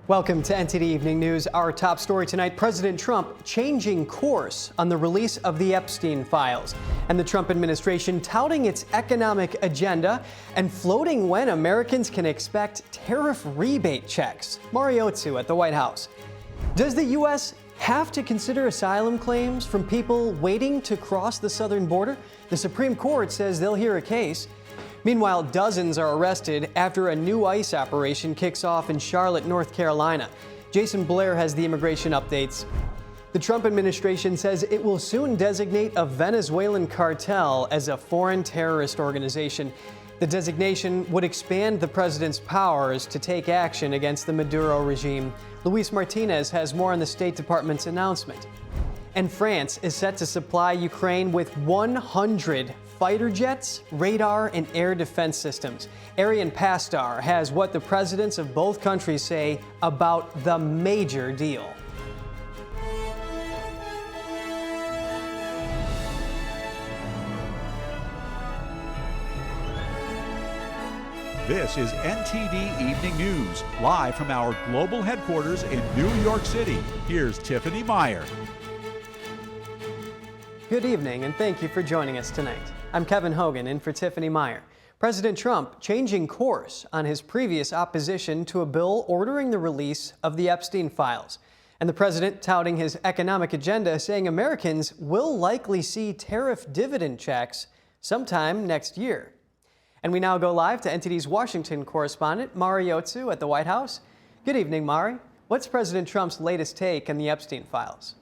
Welcome to NTD Evening News. Our top story tonight, President Trump changing course on the release of the Epstein files, and the Trump administration touting its economic agenda and floating when Americans can expect tariff rebate checks. Mariotsu at the White House. Does the U.S. have to consider asylum claims from people waiting to cross the southern border? The Supreme Court says they'll hear a case. Meanwhile, dozens are arrested after a new ICE operation kicks off in Charlotte, North Carolina. Jason Blair has the immigration updates. The Trump administration says it will soon designate a Venezuelan cartel as a foreign terrorist organization. The designation would expand the president's powers to take action against the Maduro regime. Luis Martinez has more on the State Department's announcement. And France is set to supply Ukraine with 100 fighter jets, radar, and air defense systems. Arian Pastar has what the presidents of both countries say about the major deal. This is NTD Evening News, live from our global headquarters in New York City. Here's Tiffany Meyer. Good evening, and thank you for joining us tonight. I'm Kevin Hogan, in for Tiffany Meyer. President Trump changing course on his previous opposition to a bill ordering the release of the Epstein files. And the president touting his economic agenda, saying Americans will likely see tariff dividend checks sometime next year. And we now go live to NTD's Washington correspondent, Mariotsu at the White House. Good evening, Mari. What's President Trump's latest take on the Epstein files?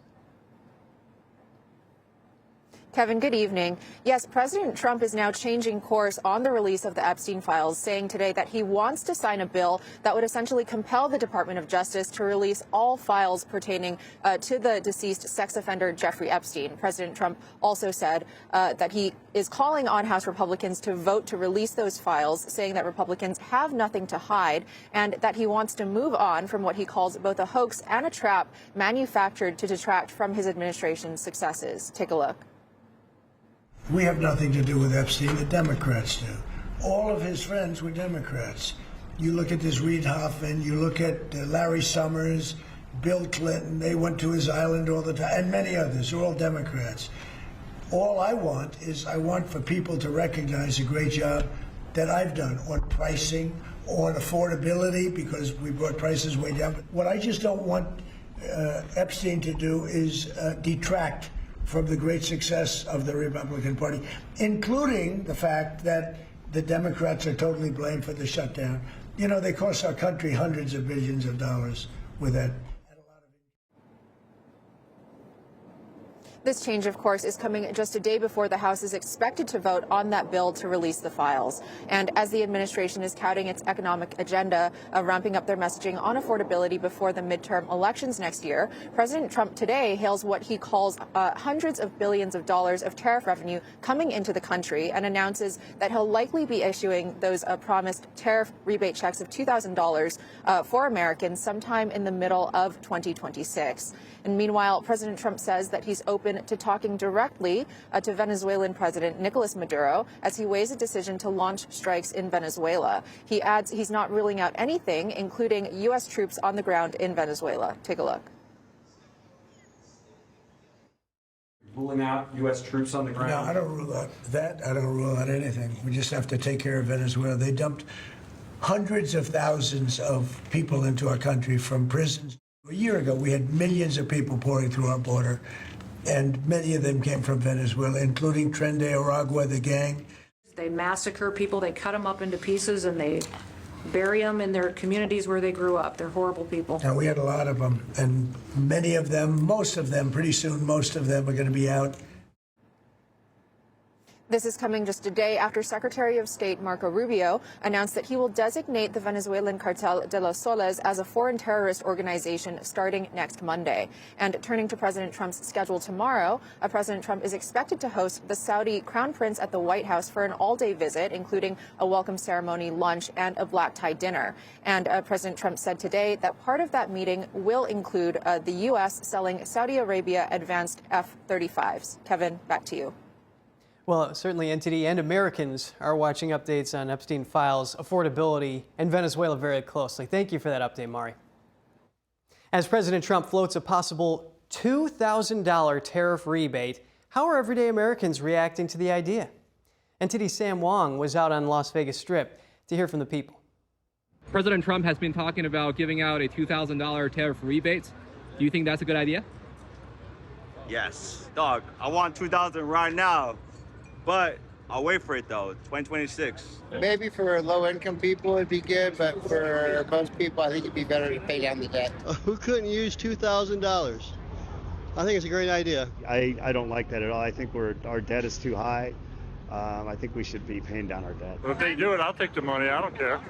Kevin, good evening. Yes, President Trump is now changing course on the release of the Epstein files, saying today that he wants to sign a bill that would essentially compel the Department of Justice to release all files pertaining to the deceased sex offender Jeffrey Epstein. President Trump also said that he is calling on House Republicans to vote to release those files, saying that Republicans have nothing to hide and that he wants to move on from what he calls both a hoax and a trap manufactured to detract from his administration's successes. Take a look. We have nothing to do with Epstein. The Democrats do. All of his friends were Democrats. You look at this Reid Hoffman, you look at Larry Summers, Bill Clinton, they went to his island all the time, and many others. They're all Democrats. All I want for people to recognize a great job that I've done on pricing, on affordability, because we brought prices way down. But what I just don't want Epstein to do is detract from the great success of the Republican Party, including the fact that the Democrats are totally blamed for the shutdown. You know, they cost our country hundreds of billions of dollars with that. This change, of course, is coming just a day before the House is expected to vote on that bill to release the files. And as the administration is touting its economic agenda of ramping up their messaging on affordability before the midterm elections next year, President Trump today hails what he calls hundreds of billions of dollars of tariff revenue coming into the country and announces that he'll likely be issuing those promised tariff rebate checks of $2,000 for Americans sometime in the middle of 2026. And meanwhile, President Trump says that he's open to talking directly to Venezuelan President Nicolás Maduro as he weighs a decision to launch strikes in Venezuela. He adds he's not ruling out anything, including U.S. troops on the ground in Venezuela. Take a look. Ruling out U.S. troops on the ground? No, I don't rule out that. I don't rule out anything. We just have to take care of Venezuela. They dumped hundreds of thousands of people into our country from prisons. A year ago, we had millions of people pouring through our border, and many of them came from Venezuela, including Tren de Aragua, the gang. They massacre people, they cut them up into pieces, and they bury them in their communities where they grew up. They're horrible people. And we had a lot of them, and many of them, most of them, pretty soon, most of them are going to be out. This is coming just a day after Secretary of State Marco Rubio announced that he will designate the Venezuelan Cartel de los Soles as a foreign terrorist organization starting next Monday. And turning to President Trump's schedule tomorrow, President Trump is expected to host the Saudi Crown Prince at the White House for an all-day visit, including a welcome ceremony, lunch, and a black tie dinner. And President Trump said today that part of that meeting will include the U.S. selling Saudi Arabia advanced F-35s. Kevin, back to you. Well, certainly NTD and Americans are watching updates on Epstein files, affordability, and Venezuela very closely. Thank you for that update, Mari. As President Trump floats a possible $2,000 tariff rebate, how are everyday Americans reacting to the idea? NTD's Sam Huang was out on Las Vegas Strip to hear from the people. President Trump has been talking about giving out a $2,000 tariff rebate. Do you think that's a good idea? Yes. Dog, I want $2,000 right now, but I'll wait for it though, 2026. Maybe for low-income people it'd be good, but for most people I think it'd be better to pay down the debt. Who couldn't use $2,000? I think it's a great idea. I don't like that at all. I think our debt is too high. I think we should be paying down our debt. Well, if they do it, I'll take the money. I don't care.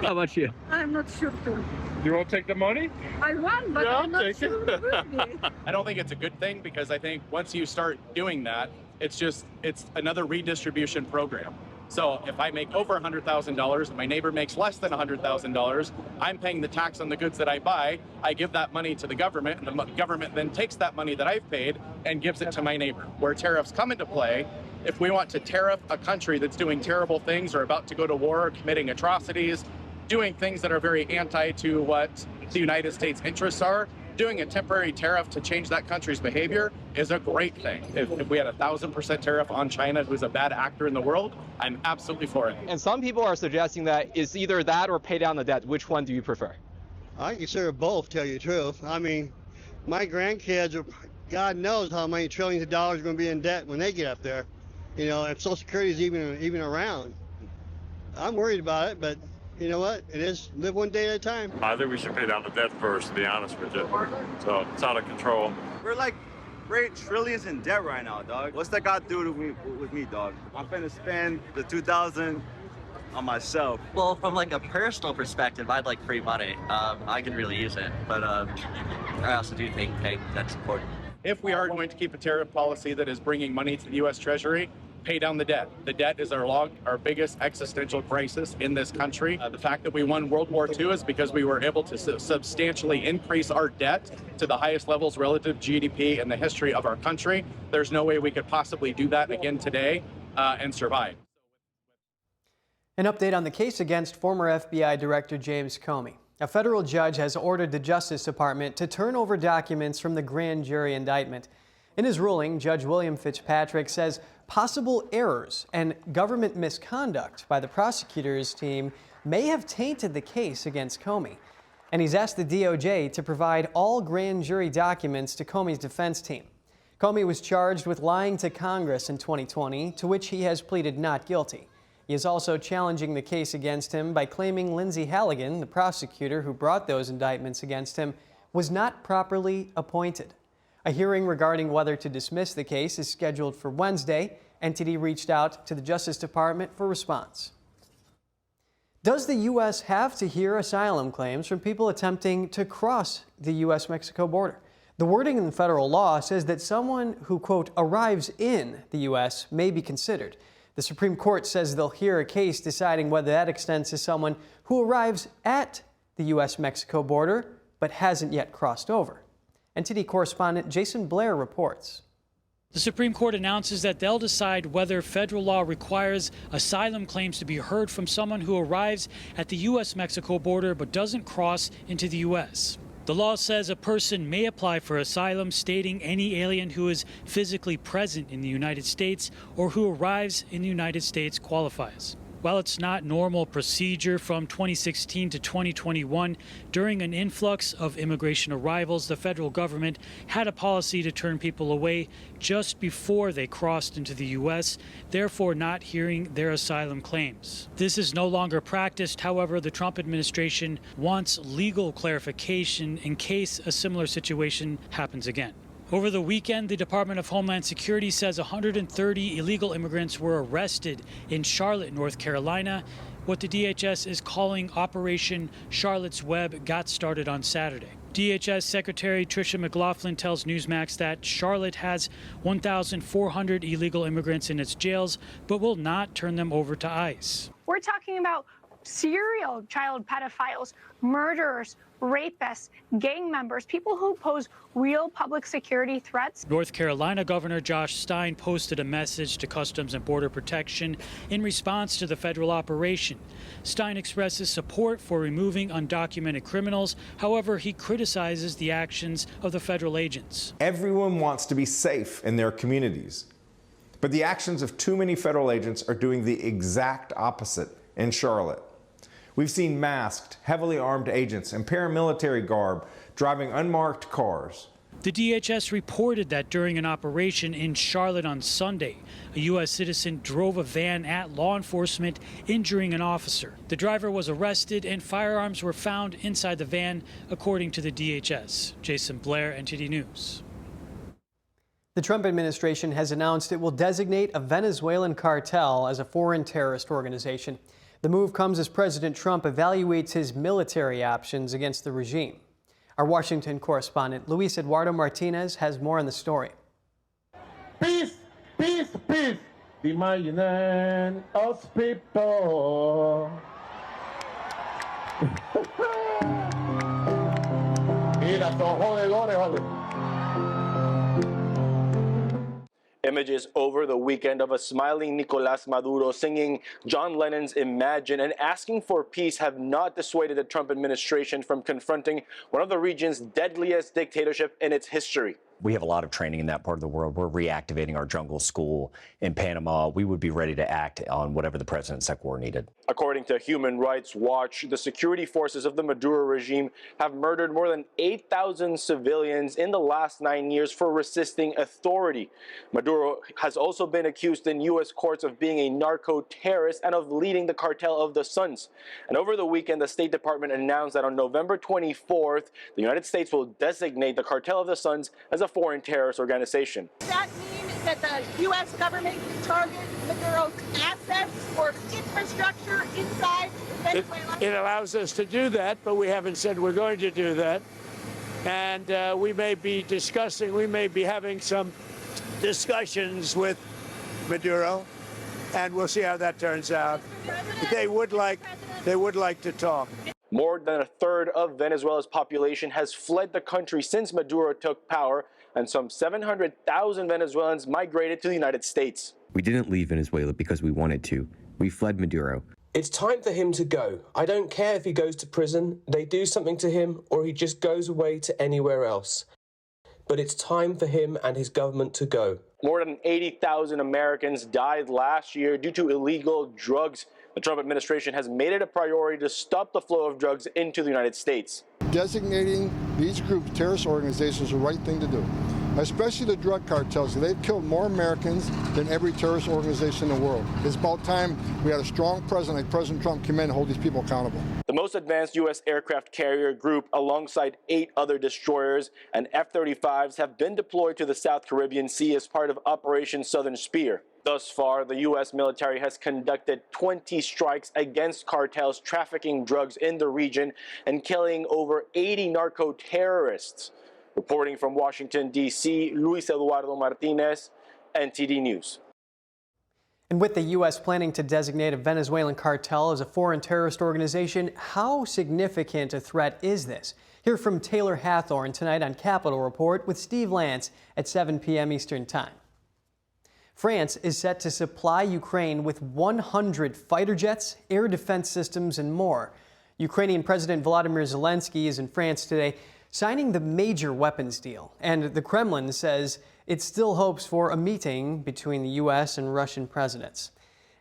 How about you? I'm not sure too. You won't take the money? I want, but Yeah, I'm not I'll take sure it will be. I don't think it's a good thing because I think once you start doing that, it's another redistribution program. So if I make over $100,000 and my neighbor makes less than $100,000, I'm paying the tax on the goods that I buy. I give that money to the government, and the government then takes that money that I've paid and gives it to my neighbor. Where tariffs come into play, if we want to tariff a country that's doing terrible things or about to go to war, committing atrocities, doing things that are very anti to what the United States interests are, doing a temporary tariff to change that country's behavior is a great thing. If we had 1,000% tariff on China, who's a bad actor in the world, I'm absolutely for it. And some people are suggesting that it's either that or pay down the debt. Which one do you prefer? I consider both, tell you the truth. I mean, my grandkids are, God knows how many trillions of dollars are going to be in debt when they get up there. You know, if Social Security is even around. I'm worried about it, but you know what? It is live one day at a time. I think we should pay down the debt first, to be honest with you. So it's out of control. We're like trillions in debt right now, dog. What's that got to do with me, dog? I'm finna spend the $2,000 on myself. Well, from like a personal perspective, I'd like free money. I can really use it, but I also do think paying that's important. If we are going to keep a tariff policy that is bringing money to the U.S. Treasury, pay down the debt. The debt is our biggest existential crisis in this country. The fact that we won World War II is because we were able to substantially increase our debt to the highest levels relative to GDP in the history of our country. There's no way we could possibly do that again today and survive. An update on the case against former FBI Director James Comey. A federal judge has ordered the Justice Department to turn over documents from the grand jury indictment. In his ruling, Judge William Fitzpatrick says possible errors and government misconduct by the prosecutor's team may have tainted the case against Comey. And he's asked the DOJ to provide all grand jury documents to Comey's defense team. Comey was charged with lying to Congress in 2020, to which he has pleaded not guilty. He is also challenging the case against him by claiming Lindsay Halligan, the prosecutor who brought those indictments against him, was not properly appointed. A hearing regarding whether to dismiss the case is scheduled for Wednesday. NTD reached out to the Justice Department for response. Does the U.S. have to hear asylum claims from people attempting to cross the U.S.-Mexico border? The wording in federal law says that someone who, quote, arrives in the U.S. may be considered. The Supreme Court says they'll hear a case deciding whether that extends to someone who arrives at the U.S.-Mexico border but hasn't yet crossed over. NTD correspondent Jason Blair reports. The Supreme Court announces that they'll decide whether federal law requires asylum claims to be heard from someone who arrives at the U.S.-Mexico border but doesn't cross into the U.S. The law says a person may apply for asylum stating any alien who is physically present in the United States or who arrives in the United States qualifies. While it's not normal procedure from 2016 to 2021, during an influx of immigration arrivals, the federal government had a policy to turn people away just before they crossed into the U.S., therefore not hearing their asylum claims. This is no longer practiced. However, the Trump administration wants legal clarification in case a similar situation happens again. Over the weekend, the Department of Homeland Security says 130 illegal immigrants were arrested in Charlotte, North Carolina. What the DHS is calling Operation Charlotte's Web got started on Saturday. DHS Secretary Tricia McLaughlin tells Newsmax that Charlotte has 1,400 illegal immigrants in its jails, but will not turn them over to ICE. We're talking about serial child pedophiles, murderers, rapists, gang members, people who pose real public security threats. North Carolina Governor Josh Stein posted a message to Customs and Border Protection in response to the federal operation. Stein expresses support for removing undocumented criminals. However, he criticizes the actions of the federal agents. Everyone wants to be safe in their communities, but the actions of too many federal agents are doing the exact opposite in Charlotte. We've seen masked, heavily armed agents in paramilitary garb driving unmarked cars. The DHS reported that during an operation in Charlotte on Sunday, a U.S. citizen drove a van at law enforcement, injuring an officer. The driver was arrested and firearms were found inside the van, according to the DHS. Jason Blair, NTD News. The Trump administration has announced it will designate a Venezuelan cartel as a foreign terrorist organization. The move comes as President Trump evaluates his military options against the regime. Our Washington correspondent, Luis Eduardo Martinez, has more on the story. Peace, peace, peace. Imagine us people. Mira, son jodedores, vale. Images over the weekend of a smiling Nicolás Maduro singing John Lennon's Imagine and asking for peace have not dissuaded the Trump administration from confronting one of the region's deadliest dictatorship in its history. We have a lot of training in that part of the world. We're reactivating our jungle school in Panama. We would be ready to act on whatever the president's war needed. According to Human Rights Watch, the security forces of the Madura regime have murdered more than 8,000 civilians in the last 9 years for resisting authority. Maduro has also been accused in U.S. courts of being a narco-terrorist and of leading the cartel of the Suns. And over the weekend, the State Department announced that on November 24th, the United States will designate the cartel of the Suns as a foreign terrorist organization. Does that mean that the U.S. government can target Maduro's assets or infrastructure inside Venezuela? It allows us to do that, but we haven't said we're going to do that. And we may be having some discussions with Maduro, and we'll see how that turns out. They would like to talk. More than a third of Venezuela's population has fled the country since Maduro took power, and some 700,000 Venezuelans migrated to the United States. We didn't leave Venezuela because we wanted to. We fled Maduro. It's time for him to go. I don't care if he goes to prison, they do something to him, or he just goes away to anywhere else. But it's time for him and his government to go. More than 80,000 Americans died last year due to illegal drugs. The Trump administration has made it a priority to stop the flow of drugs into the United States. Designating these groups terrorist organizations is the right thing to do, especially the drug cartels. They've killed more Americans than every terrorist organization in the world. It's about time we had a strong president like President Trump come in and hold these people accountable. The most advanced U.S. aircraft carrier group, alongside 8 other destroyers and F-35s, have been deployed to the South Caribbean Sea as part of Operation Southern Spear. Thus far, the U.S. military has conducted 20 strikes against cartels trafficking drugs in the region and killing over 80 narco-terrorists. Reporting from Washington, D.C., Luis Eduardo Martinez, NTD News. And with the U.S. planning to designate a Venezuelan cartel as a foreign terrorist organization, how significant a threat is this? Hear from Taylor Hathorn tonight on Capitol Report with Steve Lance at 7 p.m. Eastern Time. France is set to supply Ukraine with 100 fighter jets, air defense systems, and more. Ukrainian President Volodymyr Zelensky is in France today, signing the major weapons deal. And the Kremlin says it still hopes for a meeting between the U.S. and Russian presidents.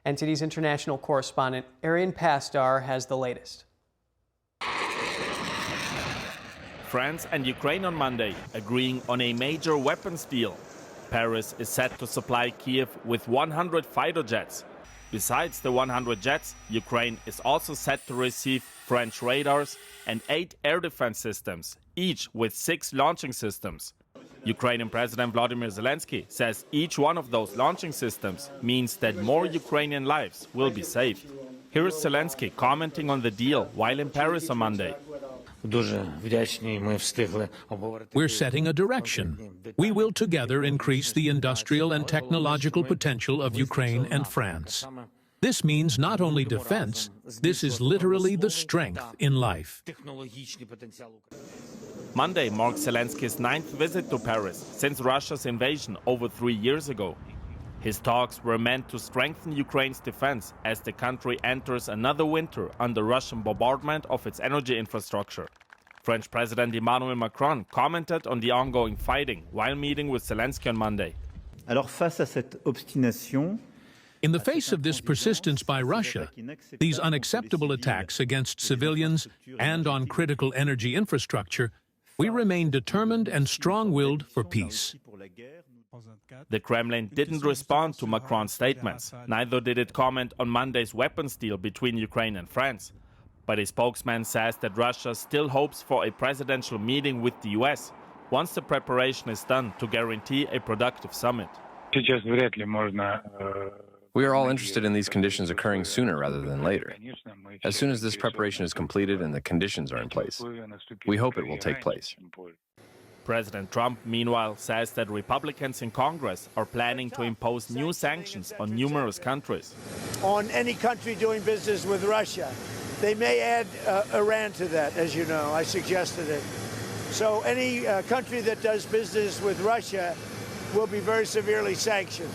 NTD's international correspondent, Arian Pastar, has the latest. France and Ukraine on Monday agreeing on a major weapons deal. Paris is set to supply Kiev with 100 fighter jets. Besides the 100 jets, Ukraine is also set to receive French radars and 8 air defense systems, each with 6 launching systems. Ukrainian President Volodymyr Zelensky says each one of those launching systems means that more Ukrainian lives will be saved. Here is Zelensky commenting on the deal while in Paris on Monday. We're setting a direction. We will together increase the industrial and technological potential of Ukraine and France. This means not only defense, this is literally the strength in life. Monday marks Zelensky's 9th visit to Paris since Russia's invasion over 3 years ago. His talks were meant to strengthen Ukraine's defense as the country enters another winter under Russian bombardment of its energy infrastructure. French President Emmanuel Macron commented on the ongoing fighting while meeting with Zelensky on Monday. Alors face à cette obstination, in the face of this persistence by Russia, these unacceptable attacks against civilians and on critical energy infrastructure, we remain determined and strong-willed for peace. The Kremlin didn't respond to Macron's statements. Neither did it comment on Monday's weapons deal between Ukraine and France. But a spokesman says that Russia still hopes for a presidential meeting with the US once the preparation is done to guarantee a productive summit. We are all interested in these conditions occurring sooner rather than later. As soon as this preparation is completed and the conditions are in place, we hope it will take place. President Trump, meanwhile, says that Republicans in Congress are planning to impose new sanctions on numerous countries. On any country doing business with Russia. They may add Iran to that, as you know. I suggested it. So any country that does business with Russia will be very severely sanctioned.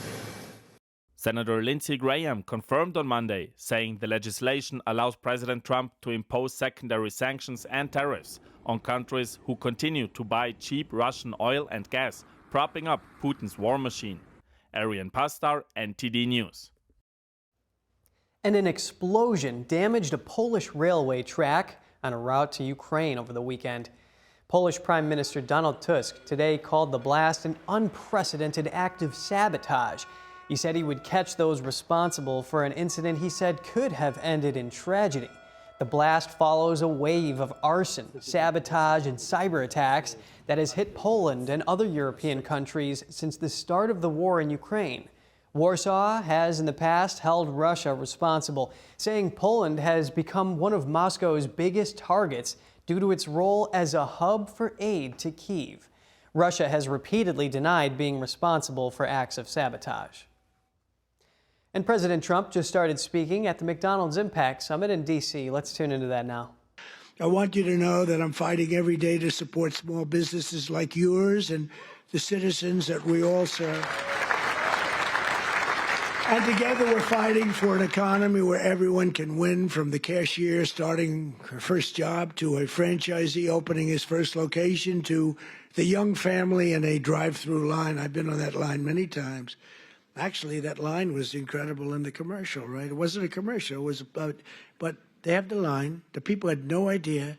Senator Lindsey Graham confirmed on Monday, saying the legislation allows President Trump to impose secondary sanctions and tariffs on countries who continue to buy cheap Russian oil and gas, propping up Putin's war machine. Arian Pastar, NTD News. And an explosion damaged a Polish railway track on a route to Ukraine over the weekend. Polish Prime Minister Donald Tusk today called the blast an unprecedented act of sabotage. He said he would catch those responsible for an incident he said could have ended in tragedy. The blast follows a wave of arson, sabotage, and cyber attacks that has hit Poland and other European countries since the start of the war in Ukraine. Warsaw has in the past held Russia responsible, saying Poland has become one of Moscow's biggest targets due to its role as a hub for aid to Kyiv. Russia has repeatedly denied being responsible for acts of sabotage. And President Trump just started speaking at the McDonald's Impact Summit in D.C. Let's tune into that now. I want you to know that I'm fighting every day to support small businesses like yours and the citizens that we all serve. And together we're fighting for an economy where everyone can win, from the cashier starting her first job to a franchisee opening his first location to the young family in a drive-through line. I've been on that line many times. Actually, that line was incredible in the commercial, right? It wasn't a commercial, it was about, but they have the line. The people had no idea.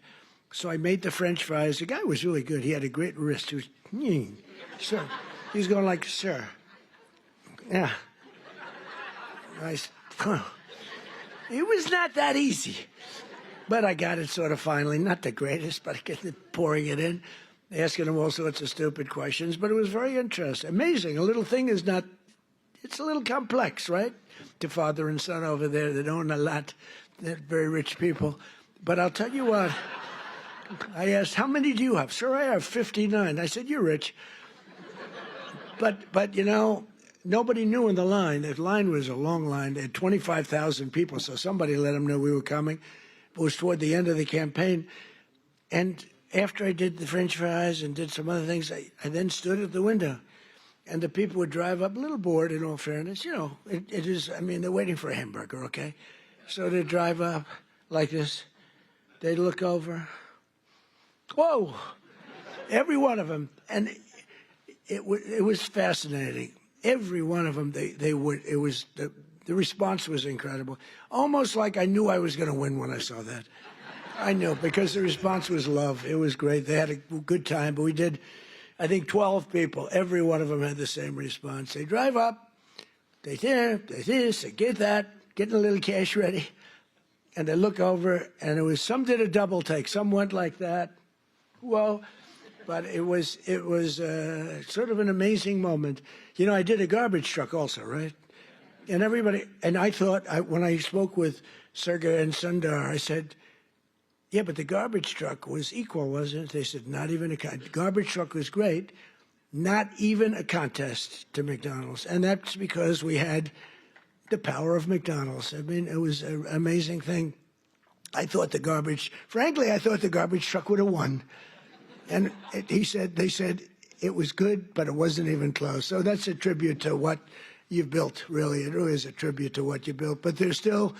So I made the French fries. The guy was really good. He had a great wrist. He was, sir. He was going like, sir. Yeah. It was not that easy. But I got it sort of finally. Not the greatest, but I get it, pouring it in, asking him all sorts of stupid questions. But it was very interesting. Amazing. A little thing is not, it's a little complex, right? To father and son over there that own a lot. They're very rich people. But I'll tell you what. I asked, how many do you have? Sir, I have 59. I said, you're rich. But you know, nobody knew in the line. That line was a long line. They had 25,000 people, so somebody let them know we were coming. It was toward the end of the campaign. And after I did the French fries and did some other things, I then stood at the window. And the people would drive up, a little bored, in all fairness. You know, it is, I mean, they're waiting for a hamburger, okay? So they'd drive up like this. They'd look over. Whoa! Every one of them. And it was fascinating. Every one of them, they would, it was, the response was incredible. Almost like I knew I was going to win when I saw that. I knew, because the response was love. It was great. They had a good time, but we did, I think, 12 people. Every one of them had the same response. They drive up, they this, they get that, getting a little cash ready, and they look over, and it was, some did a double take. Some went like that. Whoa. But it was sort of an amazing moment. You know, I did a garbage truck also, right? And everybody, and I thought, when I spoke with Sergey and Sundar, I said, yeah, but the garbage truck was equal, wasn't it? They said, not even a contest. Garbage truck was great, not even a contest to McDonald's. And that's because we had the power of McDonald's. I mean, it was an amazing thing. I thought the garbage truck would have won. And they said it was good, but it wasn't even close. So that's a tribute to what you've built, really. It really is a tribute to what you built. But there's still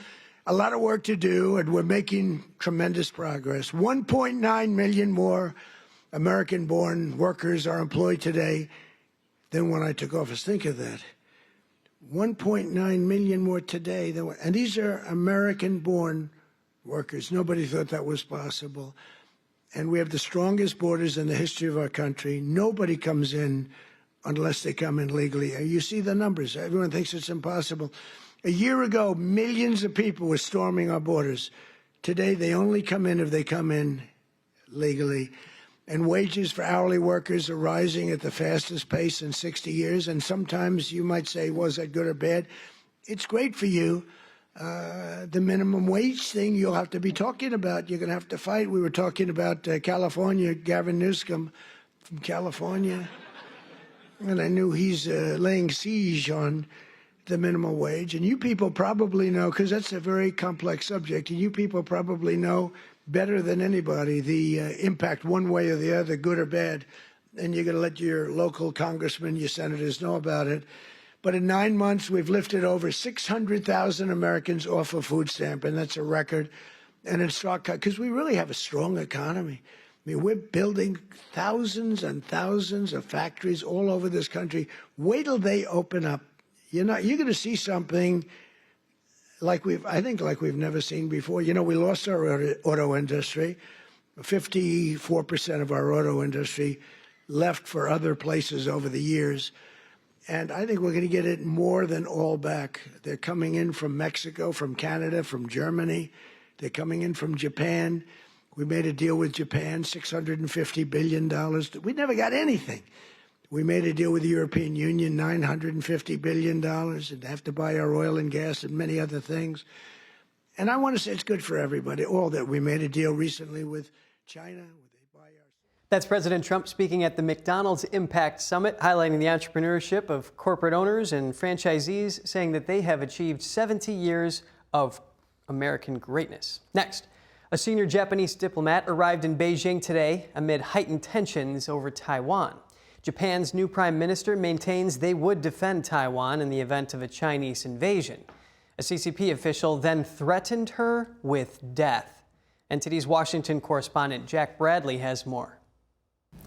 a lot of work to do, and we're making tremendous progress. 1.9 million more American-born workers are employed today than when I took office. Think of that. 1.9 million more today than, and these are American-born workers. Nobody thought that was possible. And we have the strongest borders in the history of our country. Nobody comes in unless they come in legally. You see the numbers. Everyone thinks it's impossible. A year ago, millions of people were storming our borders. Today, they only come in if they come in legally. And wages for hourly workers are rising at the fastest pace in 60 years. And sometimes you might say, was that good or bad? It's great for you. The minimum wage thing you'll have to be talking about. You're going to have to fight. We were talking about California, Gavin Newsom from California. And I knew he's laying siege on the minimum wage. And you people probably know, because that's a very complex subject, and you people probably know better than anybody the impact one way or the other, good or bad. And you're going to let your local congressmen, your senators know about it. But in 9 months, we've lifted over 600,000 Americans off a food stamp, and that's a record. And it's because we really have a strong economy. I mean, we're building thousands and thousands of factories all over this country. Wait till they open up. You're going to see something like we've never seen before. You know, we lost our auto industry. 54% of our auto industry left for other places over the years. And I think we're going to get it more than all back. They're coming in from Mexico, from Canada, from Germany. They're coming in from Japan. We made a deal with Japan, $650 billion. We never got anything. We made a deal with the European Union, $950 billion, and they have to buy our oil and gas and many other things. And I want to say it's good for everybody, all that. We made a deal recently with China. That's President Trump speaking at the McDonald's Impact Summit, highlighting the entrepreneurship of corporate owners and franchisees, saying that they have achieved 70 years of American greatness. Next, a senior Japanese diplomat arrived in Beijing today amid heightened tensions over Taiwan. Japan's new prime minister maintains they would defend Taiwan in the event of a Chinese invasion. A CCP official then threatened her with death. NTD's Washington correspondent Jack Bradley has more.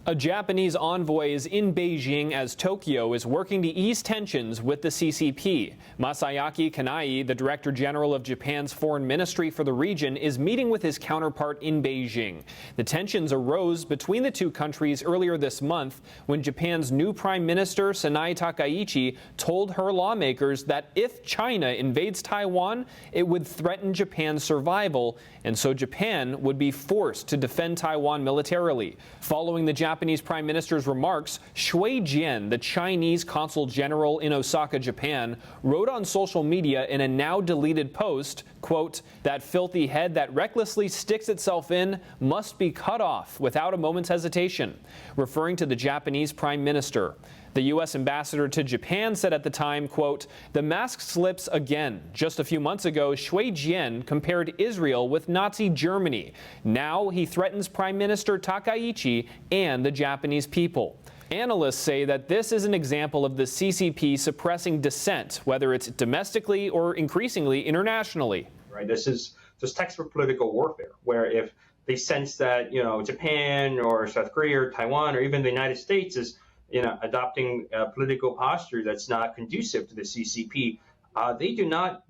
A Japanese envoy is in Beijing as Tokyo is working to ease tensions with the CCP. Masayaki Kanai, the Director General of Japan's foreign ministry for the region, is meeting with his counterpart in Beijing. The tensions arose between the two countries earlier this month when Japan's new Prime Minister Sanae Takaichi told her lawmakers that if China invades Taiwan, it would threaten Japan's survival, and so Japan would be forced to defend Taiwan militarily. Following the Japanese Prime Minister's remarks, Shui Jian, the Chinese Consul General in Osaka, Japan, wrote on social media in a now-deleted post, quote, "That filthy head that recklessly sticks itself in must be cut off without a moment's hesitation," referring to the Japanese Prime Minister. The U.S. ambassador to Japan said at the time, quote, "The mask slips again. Just a few months ago, Shui Jian compared Israel with Nazi Germany. Now he threatens Prime Minister Takaichi and the Japanese people." Analysts say that this is an example of the CCP suppressing dissent, whether it's domestically or increasingly internationally. Right. This is just textbook political warfare, where if they sense that, Japan or South Korea or Taiwan or even the United States is adopting a political posture that's not conducive to the CCP, they do not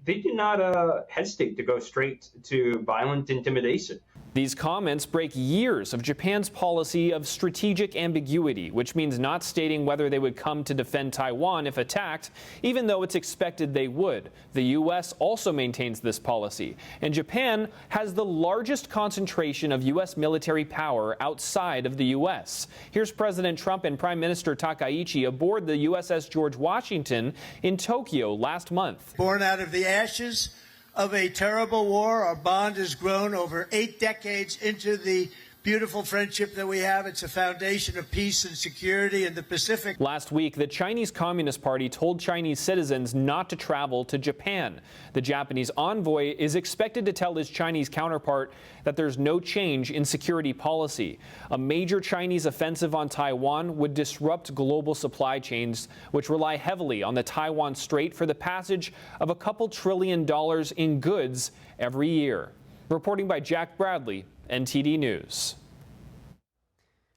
hesitate to go straight to violent intimidation. These comments break years of Japan's policy of strategic ambiguity, which means not stating whether they would come to defend Taiwan if attacked, even though it's expected they would. The U.S. also maintains this policy, and Japan has the largest concentration of U.S. military power outside of the U.S. Here's President Trump and Prime Minister Takaichi aboard the USS George Washington in Tokyo last month. Born out of the ashes of a terrible war, our bond has grown over 8 decades into the beautiful friendship that we have. It's a foundation of peace and security in the Pacific. Last week, the Chinese Communist Party told Chinese citizens not to travel to Japan. The Japanese envoy is expected to tell his Chinese counterpart that there's no change in security policy. A major Chinese offensive on Taiwan would disrupt global supply chains, which rely heavily on the Taiwan Strait for the passage of a couple $1 trillion in goods every year. Reporting by Jack Bradley, NTD News.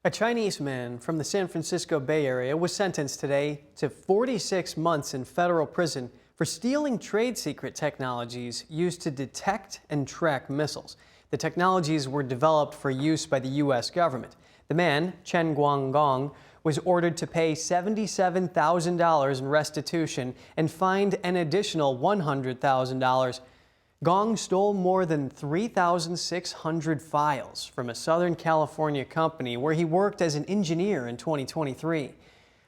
A Chinese man from the San Francisco Bay Area was sentenced today to 46 months in federal prison for stealing trade secret technologies used to detect and track missiles. The technologies were developed for use by the U.S. government. The man, Chen Guangdong, was ordered to pay $77,000 in restitution and fined an additional $100,000. Gong stole more than 3,600 files from a Southern California company where he worked as an engineer in 2023.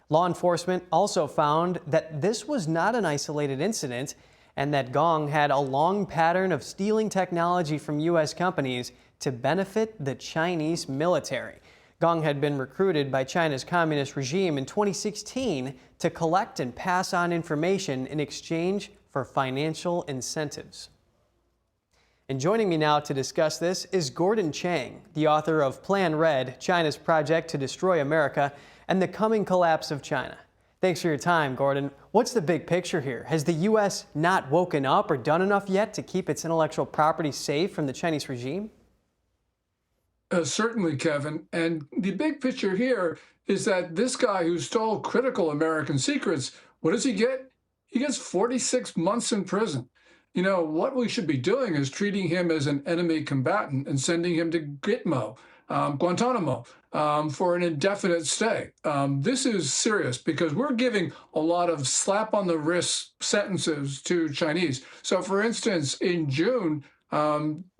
Law enforcement also found that this was not an isolated incident and that Gong had a long pattern of stealing technology from U.S. companies to benefit the Chinese military. Gong had been recruited by China's communist regime in 2016 to collect and pass on information in exchange for financial incentives. And joining me now to discuss this is Gordon Chang, the author of Plan Red, China's Project to Destroy America and the Coming Collapse of China. Thanks for your time, Gordon. What's the big picture here? Has the U.S. not woken up or done enough yet to keep its intellectual property safe from the Chinese regime? Certainly, Kevin. And the big picture here is that this guy who stole critical American secrets, what does he get? He gets 46 months in prison. You know, what we should be doing is treating him as an enemy combatant and sending him to Guantanamo, for an indefinite stay. This is serious because we're giving a lot of slap on the wrist sentences to Chinese. So, for instance, in June,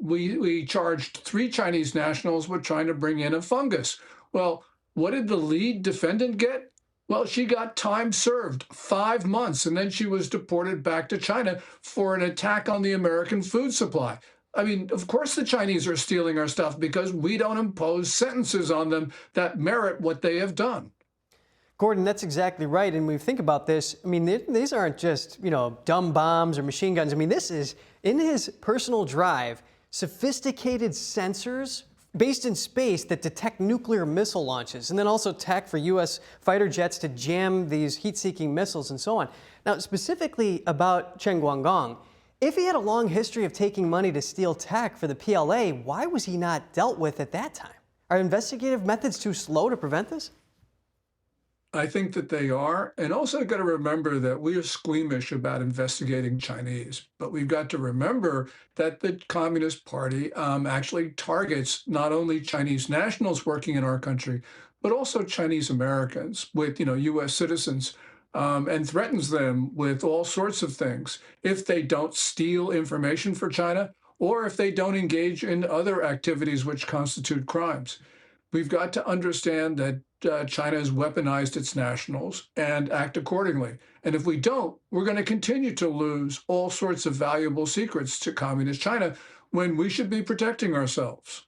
we charged 3 Chinese nationals with trying to bring in a fungus. Well, what did the lead defendant get? Well, she got time served, 5 months, and then she was deported back to China for an attack on the American food supply. I mean, of course the Chinese are stealing our stuff because we don't impose sentences on them that merit what they have done. Gordon, that's exactly right. And when we think about this, I mean, these aren't just, dumb bombs or machine guns. I mean, this is, in his personal drive, sophisticated sensors based in space that detect nuclear missile launches and then also tech for U.S. fighter jets to jam these heat-seeking missiles and so on. Now, specifically about Chen Guangdong, if he had a long history of taking money to steal tech for the PLA, why was he not dealt with at that time? Are investigative methods too slow to prevent this? I think that they are. And also got to remember that we are squeamish about investigating Chinese. But we've got to remember that the Communist Party actually targets not only Chinese nationals working in our country, but also Chinese Americans with, U.S. citizens, and threatens them with all sorts of things if they don't steal information for China or if they don't engage in other activities which constitute crimes. We've got to understand that China has weaponized its nationals and act accordingly. And if we don't, we're going to continue to lose all sorts of valuable secrets to communist China when we should be protecting ourselves.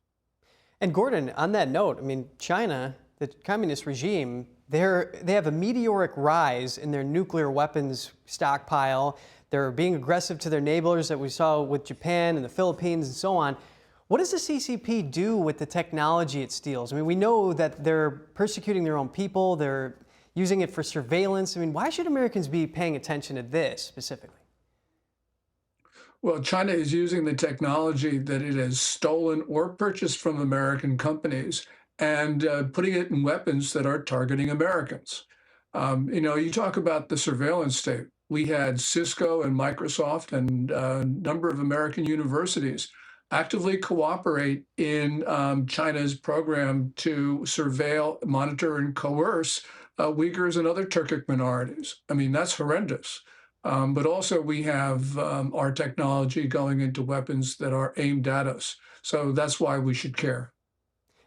And Gordon, on that note, I mean, China, the communist regime, they have a meteoric rise in their nuclear weapons stockpile. They're being aggressive to their neighbors that we saw with Japan and the Philippines and so on. What does the CCP do with the technology it steals? I mean, we know that they're persecuting their own people. They're using it for surveillance. I mean, why should Americans be paying attention to this specifically? Well, China is using the technology that it has stolen or purchased from American companies and putting it in weapons that are targeting Americans. You talk about the surveillance state. We had Cisco and Microsoft and a number of American universities actively cooperate in China's program to surveil, monitor, and coerce Uyghurs and other Turkic minorities. I mean, that's horrendous. But also we have our technology going into weapons that are aimed at us. So that's why we should care.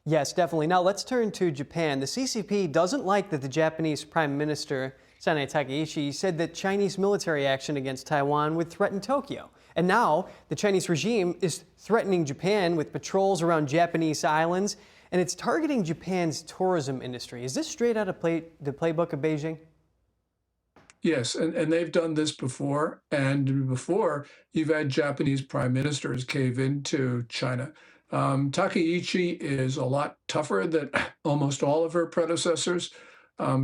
Yes, definitely. Now let's turn to Japan. The CCP doesn't like that the Japanese Prime Minister, Sanae Takaichi, said that Chinese military action against Taiwan would threaten Tokyo. And now the Chinese regime is threatening Japan with patrols around Japanese islands and it's targeting Japan's tourism industry. Is this straight out of the playbook of Beijing? Yes, and they've done this before, and before you've had Japanese prime ministers cave into China. Takaichi is a lot tougher than almost all of her predecessors,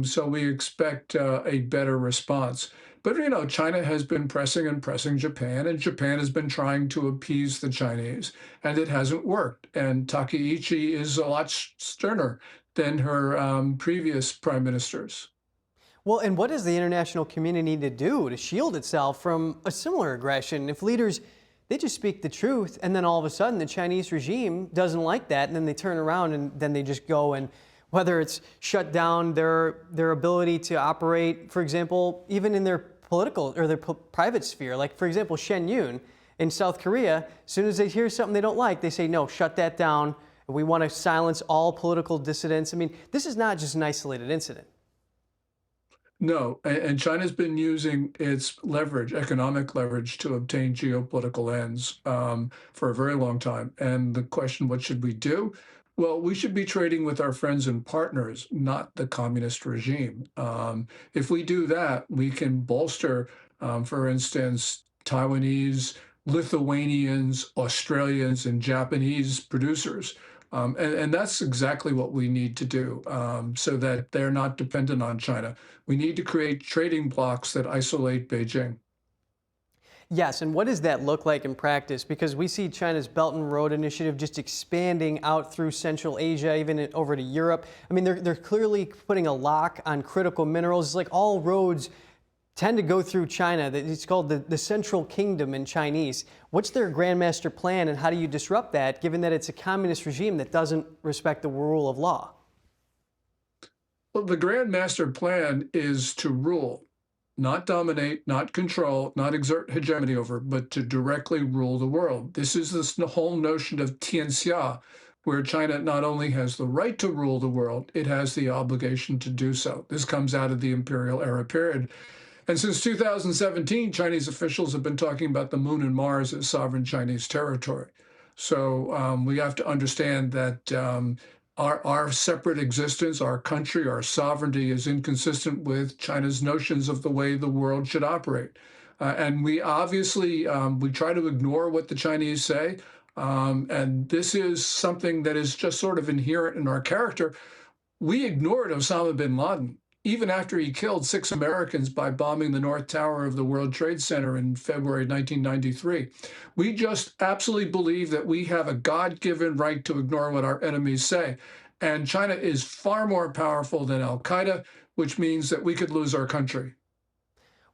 so we expect a better response. But, you know, China has been pressing and pressing Japan, and Japan has been trying to appease the Chinese, and it hasn't worked. And Takaichi is a lot sterner than her previous prime ministers. Well, and what does the international community need to do to shield itself from a similar aggression? If leaders, they just speak the truth, and then all of a sudden the Chinese regime doesn't like that, and then they turn around and then they just go and whether it's shut down their ability to operate, for example, even in their political or their private sphere. Like, for example, Shen Yun in South Korea, as soon as they hear something they don't like, they say, no, shut that down. We want to silence all political dissidents. I mean, this is not just an isolated incident. No, and China's been using its leverage, economic leverage, to obtain geopolitical ends for a very long time. And the question, what should we do? Well, we should be trading with our friends and partners, not the communist regime. If we do that, we can bolster, for instance, Taiwanese, Lithuanians, Australians, and Japanese producers. And that's exactly what we need to do so that they're not dependent on China. We need to create trading blocs that isolate Beijing. Yes, and what does that look like in practice? Because we see China's Belt and Road Initiative just expanding out through Central Asia, even over to Europe. I mean, they're clearly putting a lock on critical minerals. It's like all roads tend to go through China. It's called the Central Kingdom in Chinese. What's their grandmaster plan, and how do you disrupt that, given that it's a communist regime that doesn't respect the rule of law? Well, the grandmaster plan is to rule, not dominate, not control, not exert hegemony over, but to directly rule the world. This is this whole notion of tianxia, where China not only has the right to rule the world, it has the obligation to do so. This comes out of the imperial era period. And since 2017, Chinese officials have been talking about the moon and Mars as sovereign Chinese territory. So we have to understand that our separate existence, our country, our sovereignty is inconsistent with China's notions of the way the world should operate. And we obviously, we try to ignore what the Chinese say. And this is something that is just sort of inherent in our character. We ignored Osama bin Laden, even after he killed 6 Americans by bombing the North Tower of the World Trade Center in February 1993. We just absolutely believe that we have a God-given right to ignore what our enemies say. And China is far more powerful than Al-Qaeda, which means that we could lose our country.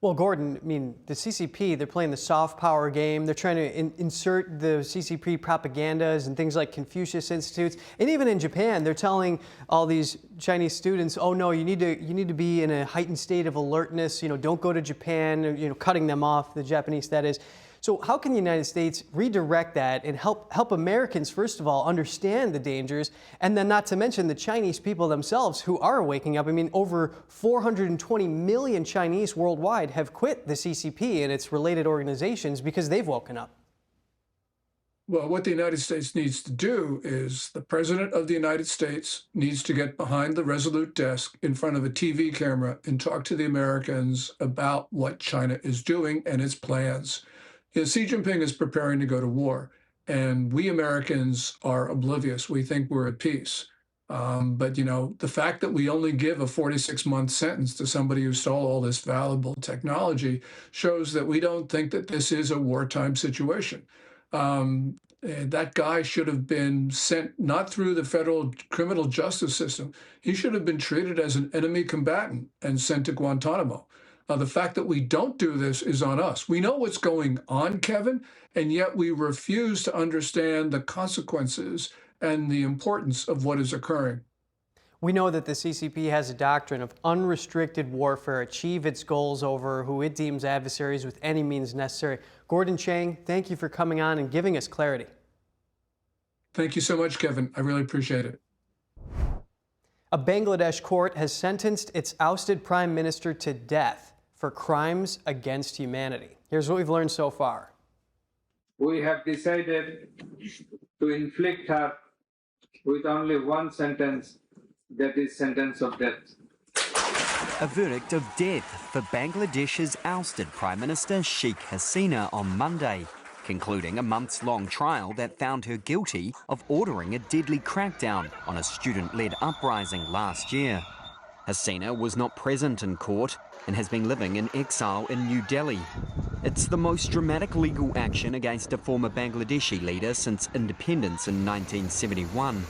Well, Gordon, I mean, the CCP, they're playing the soft power game. They're trying to insert the CCP propagandas and things like Confucius Institutes. And even in Japan, they're telling all these Chinese students, oh, no, you need to be in a heightened state of alertness. You know, don't go to Japan, you know, cutting them off, the Japanese, that is. So how can the United States redirect that and help Americans, first of all, understand the dangers, and then not to mention the Chinese people themselves who are waking up? I mean, over 420 million Chinese worldwide have quit the CCP and its related organizations because they've woken up. Well, what the United States needs to do is the President of the United States needs to get behind the Resolute desk in front of a TV camera and talk to the Americans about what China is doing and its plans. Xi Jinping is preparing to go to war, and we Americans are oblivious. We think we're at peace. But, you know, the fact that we only give a 46-month sentence to somebody who stole all this valuable technology shows that we don't think that this is a wartime situation. That guy should have been sent not through the federal criminal justice system. He should have been treated as an enemy combatant and sent to Guantanamo. The fact that we don't do this is on us. We know what's going on, Kevin, and yet we refuse to understand the consequences and the importance of what is occurring. We know that the CCP has a doctrine of unrestricted warfare, achieve its goals over who it deems adversaries with any means necessary. Gordon Chang, thank you for coming on and giving us clarity. Thank you so much, Kevin. I really appreciate it. A Bangladesh court has sentenced its ousted prime minister to death for crimes against humanity. Here's what we've learned so far. We have decided to inflict her with only one sentence, that is sentence of death. A verdict of death for Bangladesh's ousted Prime Minister Sheikh Hasina on Monday, concluding a months-long trial that found her guilty of ordering a deadly crackdown on a student-led uprising last year. Hasina was not present in court and has been living in exile in New Delhi. It's the most dramatic legal action against a former Bangladeshi leader since independence in 1971.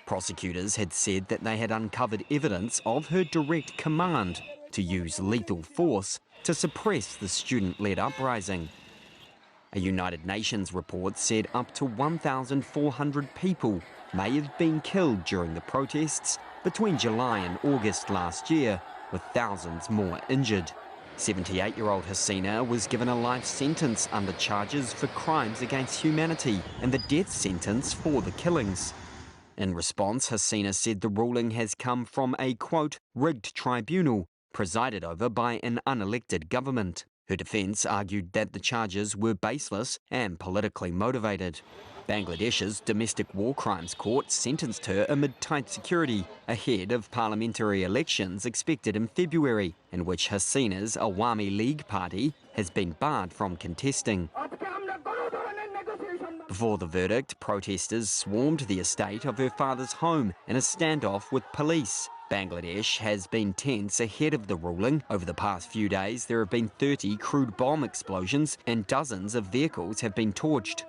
Prosecutors had said that they had uncovered evidence of her direct command to use lethal force to suppress the student-led uprising. A United Nations report said up to 1,400 people may have been killed during the protests between July and August last year, with thousands more injured. 78-year-old Hasina was given a life sentence under charges for crimes against humanity and the death sentence for the killings. In response, Hasina said the ruling has come from a, quote, rigged tribunal presided over by an unelected government. Her defence argued that the charges were baseless and politically motivated. Bangladesh's Domestic War Crimes Court sentenced her amid tight security ahead of parliamentary elections expected in February, in which Hasina's Awami League party has been barred from contesting. Before the verdict, protesters swarmed the estate of her father's home in a standoff with police. Bangladesh has been tense ahead of the ruling. Over the past few days, there have been 30 crude bomb explosions and dozens of vehicles have been torched.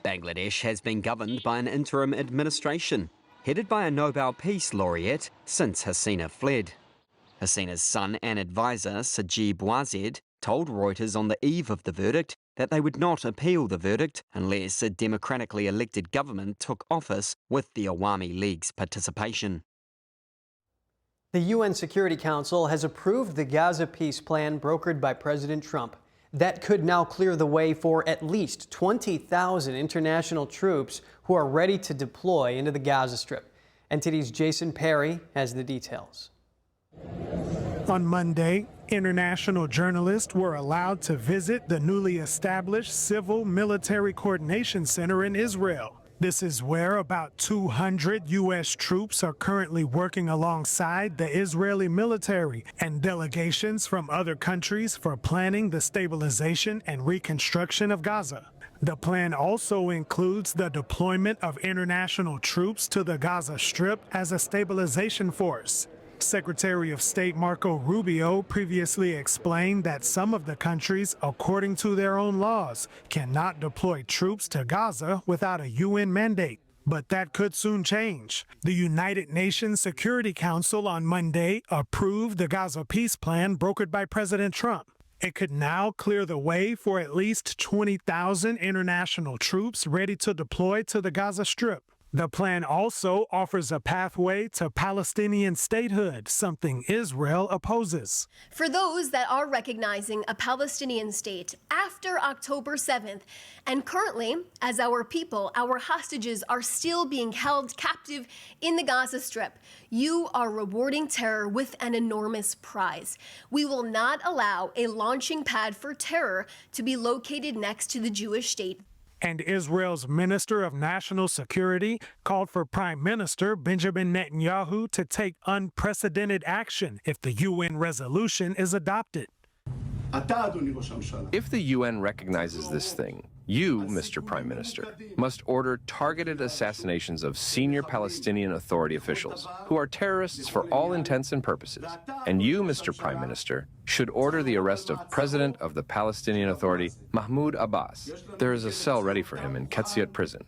Bangladesh has been governed by an interim administration, headed by a Nobel Peace Laureate since Hasina fled. Hasina's son and advisor, Sajib Wazed, told Reuters on the eve of the verdict that they would not appeal the verdict unless a democratically elected government took office with the Awami League's participation. The UN Security Council has approved the Gaza peace plan brokered by President Trump. That could now clear the way for at least 20,000 international troops who are ready to deploy into the Gaza Strip. NTD's Jason Perry has the details. On Monday, international journalists were allowed to visit the newly established Civil Military Coordination Center in Israel. This is where about 200 U.S. troops are currently working alongside the Israeli military and delegations from other countries for planning the stabilization and reconstruction of Gaza. The plan also includes the deployment of international troops to the Gaza Strip as a stabilization force. Secretary of State Marco Rubio previously explained that some of the countries, according to their own laws, cannot deploy troops to Gaza without a UN mandate. But that could soon change. The United Nations Security Council on Monday approved the Gaza peace plan brokered by President Trump. It could now clear the way for at least 20,000 international troops ready to deploy to the Gaza Strip. The plan also offers a pathway to Palestinian statehood, something Israel opposes. For those that are recognizing a Palestinian state after October 7th, and currently, as our people, our hostages are still being held captive in the Gaza Strip, you are rewarding terror with an enormous prize. We will not allow a launching pad for terror to be located next to the Jewish state. And Israel's Minister of National Security called for Prime Minister Benjamin Netanyahu to take unprecedented action if the UN resolution is adopted. If the UN recognizes this thing, you, Mr. Prime Minister, must order targeted assassinations of senior Palestinian Authority officials who are terrorists for all intents and purposes. And you, Mr. Prime Minister, should order the arrest of President of the Palestinian Authority, Mahmoud Abbas. There is a cell ready for him in Ketziat prison.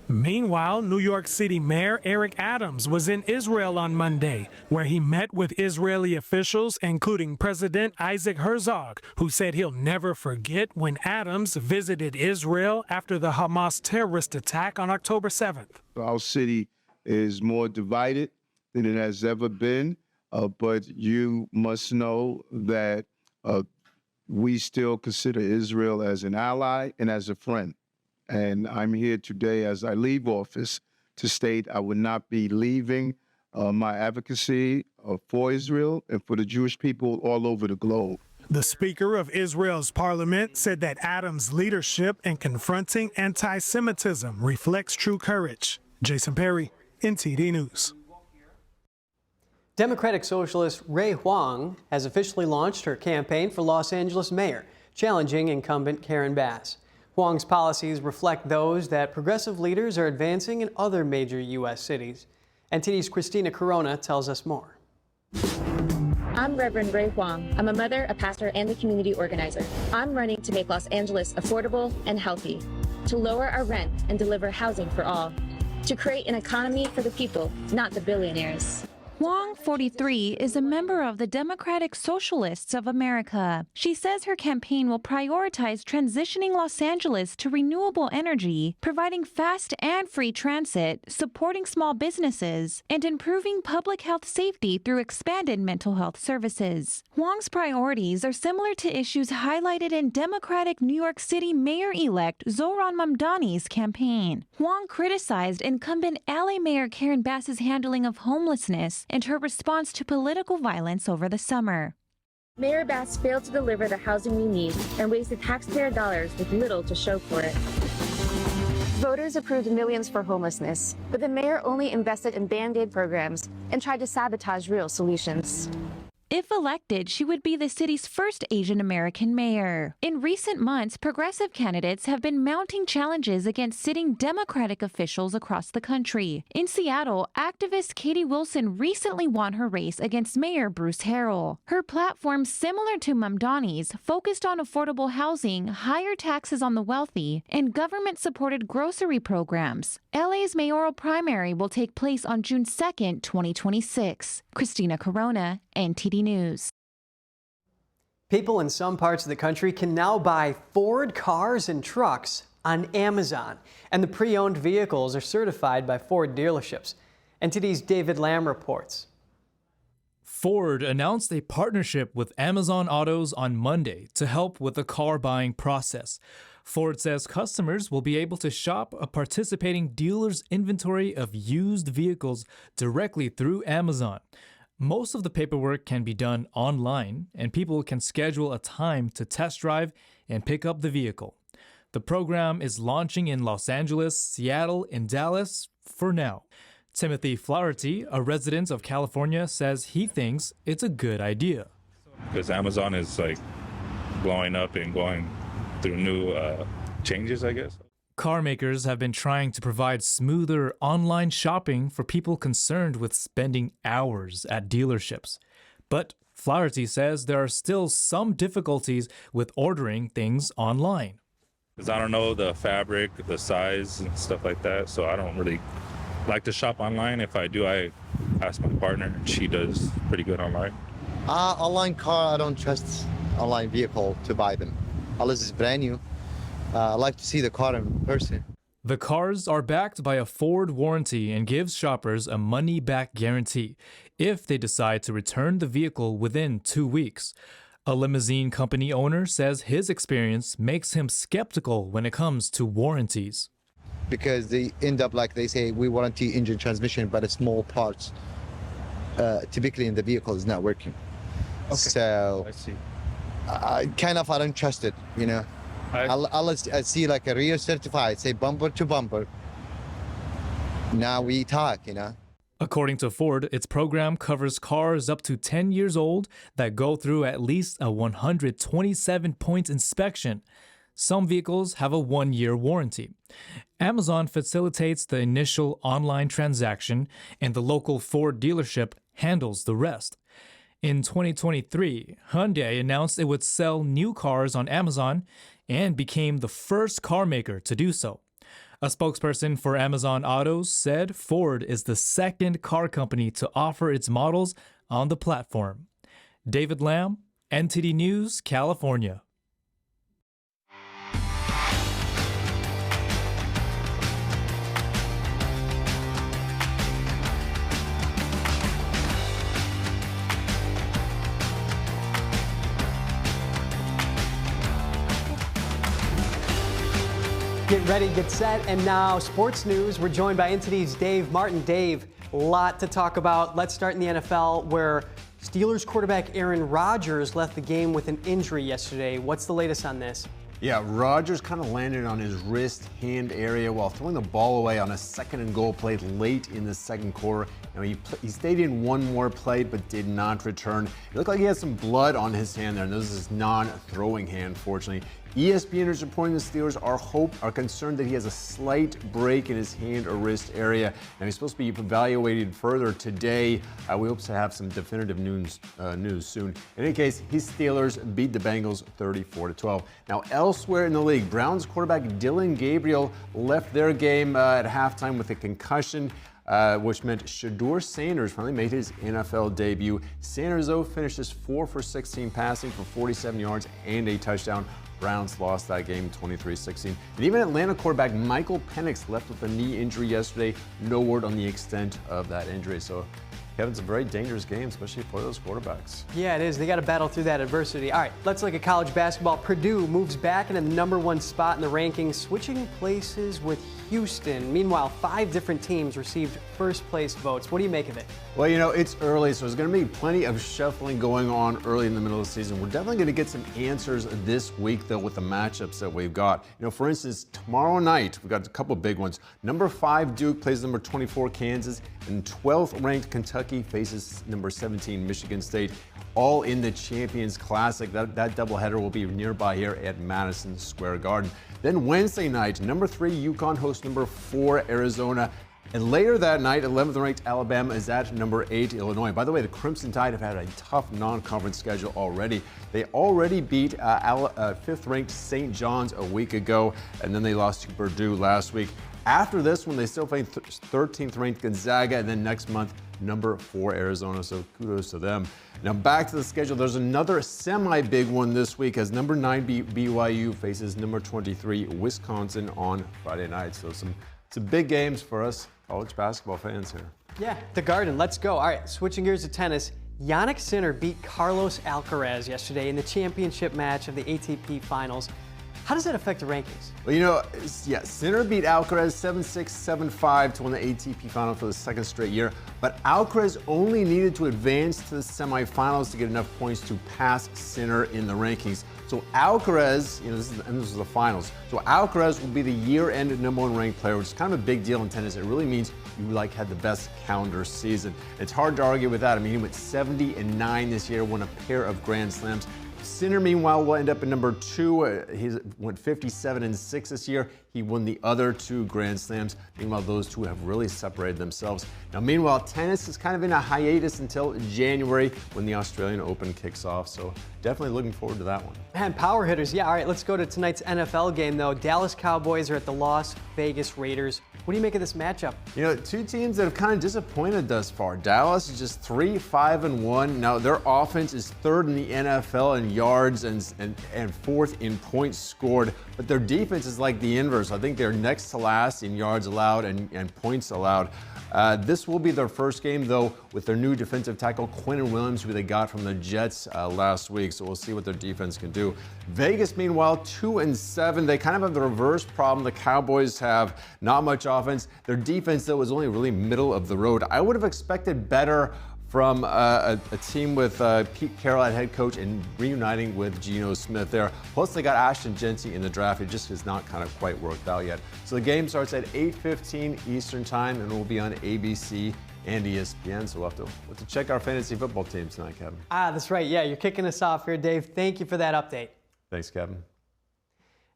Meanwhile, New York City Mayor Eric Adams was in Israel on Monday, where he met with Israeli officials, including President Isaac Herzog, who said he'll never forget when Adams visited Israel after the Hamas terrorist attack on October 7th. Our city is more divided than it has ever been, but you must know that we still consider Israel as an ally and as a friend. And I'm here today as I leave office to state I will not be leaving my advocacy for Israel and for the Jewish people all over the globe. The Speaker of Israel's parliament said that Adams' leadership in confronting anti-Semitism reflects true courage. Jason Perry, NTD News. Democratic Socialist Ray Huang has officially launched her campaign for Los Angeles mayor, challenging incumbent Karen Bass. Huang's policies reflect those that progressive leaders are advancing in other major U.S. cities. NTD's Christina Corona tells us more. I'm Reverend Ray Huang. I'm a mother, a pastor, and a community organizer. I'm running to make Los Angeles affordable and healthy, to lower our rent and deliver housing for all, to create an economy for the people, not the billionaires. Huang, 43, is a member of the Democratic Socialists of America. She says her campaign will prioritize transitioning Los Angeles to renewable energy, providing fast and free transit, supporting small businesses, and improving public health safety through expanded mental health services. Huang's priorities are similar to issues highlighted in Democratic New York City Mayor-elect Zohran Mamdani's campaign. Huang criticized incumbent LA Mayor Karen Bass's handling of homelessness and her response to political violence over the summer. Mayor Bass failed to deliver the housing we need and wasted taxpayer dollars with little to show for it. Voters approved millions for homelessness, but the mayor only invested in Band-Aid programs and tried to sabotage real solutions. If elected, she would be the city's first Asian American mayor. In recent months, progressive candidates have been mounting challenges against sitting Democratic officials across the country. In Seattle, activist Katie Wilson recently won her race against Mayor Bruce Harrell. Her platform, similar to Mamdani's, focused on affordable housing, higher taxes on the wealthy, and government-supported grocery programs. LA's mayoral primary will take place on June 2nd, 2026. Christina Corona, NTD News. People in some parts of the country can now buy Ford cars and trucks on Amazon, and the pre-owned vehicles are certified by Ford dealerships. NTD's David Lamb reports. Ford announced a partnership with Amazon Autos on Monday to help with the car buying process. Ford says customers will be able to shop a participating dealer's inventory of used vehicles directly through Amazon. Most of the paperwork can be done online, and people can schedule a time to test drive and pick up the vehicle. The program is launching in Los Angeles, Seattle, and Dallas for now. Timothy Flaherty, a resident of California, says he thinks it's a good idea. Because Amazon is like blowing up and going through new changes, I guess. Car makers have been trying to provide smoother online shopping for people concerned with spending hours at dealerships. But Flaherty says there are still some difficulties with ordering things online. Because I don't know the fabric, the size, and stuff like that, so I don't really like to shop online. If I do, I ask my partner, and she does pretty good online. Online car, I don't trust online vehicle to buy them, unless it's brand new. I like to see the car in person. The cars are backed by a Ford warranty and gives shoppers a money-back guarantee if they decide to return the vehicle within 2 weeks. A limousine company owner says his experience makes him skeptical when it comes to warranties. Because they end up like they say, we warranty engine transmission, but it's small parts. Typically in the vehicle is not working. Okay. So I see. I don't trust it, you know. Unless I see like a real certified, say bumper to bumper. Now we talk, you know. According to Ford, its program covers cars up to 10 years old that go through at least a 127-point inspection. Some vehicles have a 1-year warranty. Amazon facilitates the initial online transaction, and the local Ford dealership handles the rest. In 2023, Hyundai announced it would sell new cars on Amazon and became the first car maker to do so. A spokesperson for Amazon Autos said Ford is the second car company to offer its models on the platform. David Lamb, NTD News, California. Get ready, get set, and now sports news. We're joined by NTD's Dave Martin. Dave, a lot to talk about. Let's start in the NFL, where Steelers quarterback Aaron Rodgers left the game with an injury yesterday. What's the latest on this? Yeah, Rodgers kind of landed on his wrist, hand area while throwing the ball away on a 2nd and goal play late in the second quarter. He stayed in one more play but did not return. It looked like he had some blood on his hand there, and this is his non-throwing hand, fortunately. ESPN is reporting the Steelers are concerned that he has a slight break in his hand or wrist area, and he's supposed to be evaluated further today. We hope to have some definitive news soon. In any case, his Steelers beat the Bengals 34-12. Now, elsewhere in the league, Browns quarterback Dillon Gabriel left their game at halftime with a concussion, which meant Shedeur Sanders finally made his NFL debut. Sanders, though, finishes 4 for 16 passing for 47 yards and a touchdown. Browns lost that game 23-16. And even Atlanta quarterback Michael Penix left with a knee injury yesterday. No word on the extent of that injury. So, Kevin, it's a very dangerous game, especially for those quarterbacks. Yeah, it is. They got to battle through that adversity. All right, let's look at college basketball. Purdue moves back into the #1 spot in the rankings, switching places with Houston. Meanwhile, 5 different teams received first-place votes. What do you make of it? Well, it's early, so there's going to be plenty of shuffling going on early in the middle of the season. We're definitely going to get some answers this week, though, with the matchups that we've got. For instance, tomorrow night, we've got a couple big ones. Number 5 Duke plays number 24 Kansas, and 12th-ranked Kentucky faces number 17 Michigan State, all in the Champions Classic. That doubleheader will be nearby here at Madison Square Garden. Then Wednesday night, number 3 UConn hosts number 4 Arizona. And later that night, 11th-ranked Alabama is at number 8 Illinois. By the way, the Crimson Tide have had a tough non-conference schedule already. They already beat 5th-ranked St. John's a week ago, and then they lost to Purdue last week. After this one, they still play 13th-ranked Gonzaga, and then next month, number 4 Arizona, so kudos to them. Now back to the schedule. There's another semi-big one this week as number 9 BYU faces number 23 Wisconsin on Friday night. So some big games for us college basketball fans here. Yeah, the Garden, let's go. All right, switching gears to tennis. Jannik Sinner beat Carlos Alcaraz yesterday in the championship match of the ATP Finals. How does that affect the rankings? Well, Sinner beat Alcaraz 7-6, 7-5 to win the ATP final for the 2nd straight year. But Alcaraz only needed to advance to the semifinals to get enough points to pass Sinner in the rankings. So Alcaraz, this is the finals. So Alcaraz will be the year-end #1 ranked player, which is kind of a big deal in tennis. It really means you had the best calendar season. It's hard to argue with that. I mean, he went 70-9 this year, won a pair of Grand Slams. Sinner, meanwhile, will end up at number 2. He went 57-6 this year. He won the other 2 Grand Slams. Meanwhile, those two have really separated themselves. Now, meanwhile, tennis is kind of in a hiatus until January when the Australian Open kicks off. So definitely looking forward to that one. And power hitters. Yeah, all right, let's go to tonight's NFL game, though. Dallas Cowboys are at the Las Vegas Raiders. What do you make of this matchup? 2 teams that have kind of disappointed thus far. Dallas is just 3-5-1. Now, their offense is 3rd in the NFL in yards and 4th in points scored. But their defense is like the inverse. I think they're next to last in yards allowed and points allowed. This will be their first game, though, with their new defensive tackle, Quentin Williams, who they got from the Jets last week. So we'll see what their defense can do. Vegas, meanwhile, 2-7. They kind of have the reverse problem the Cowboys have. Not much offense. Their defense, though, is only really middle of the road. I would have expected better from a team with Pete Carroll at head coach and reuniting with Geno Smith there. Plus, they got Ashton Jeanty in the draft. It just has not kind of quite worked out yet. So the game starts at 8:15 Eastern Time and will be on ABC and ESPN. So we'll have to check our fantasy football team tonight, Kevin. That's right. Yeah, you're kicking us off here, Dave. Thank you for that update. Thanks, Kevin.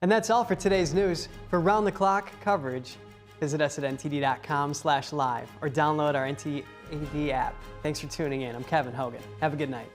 And that's all for today's news. For round-the-clock coverage, visit us at ntd.com/live or download our NTD app. Thanks for tuning in. I'm Kevin Hogan. Have a good night.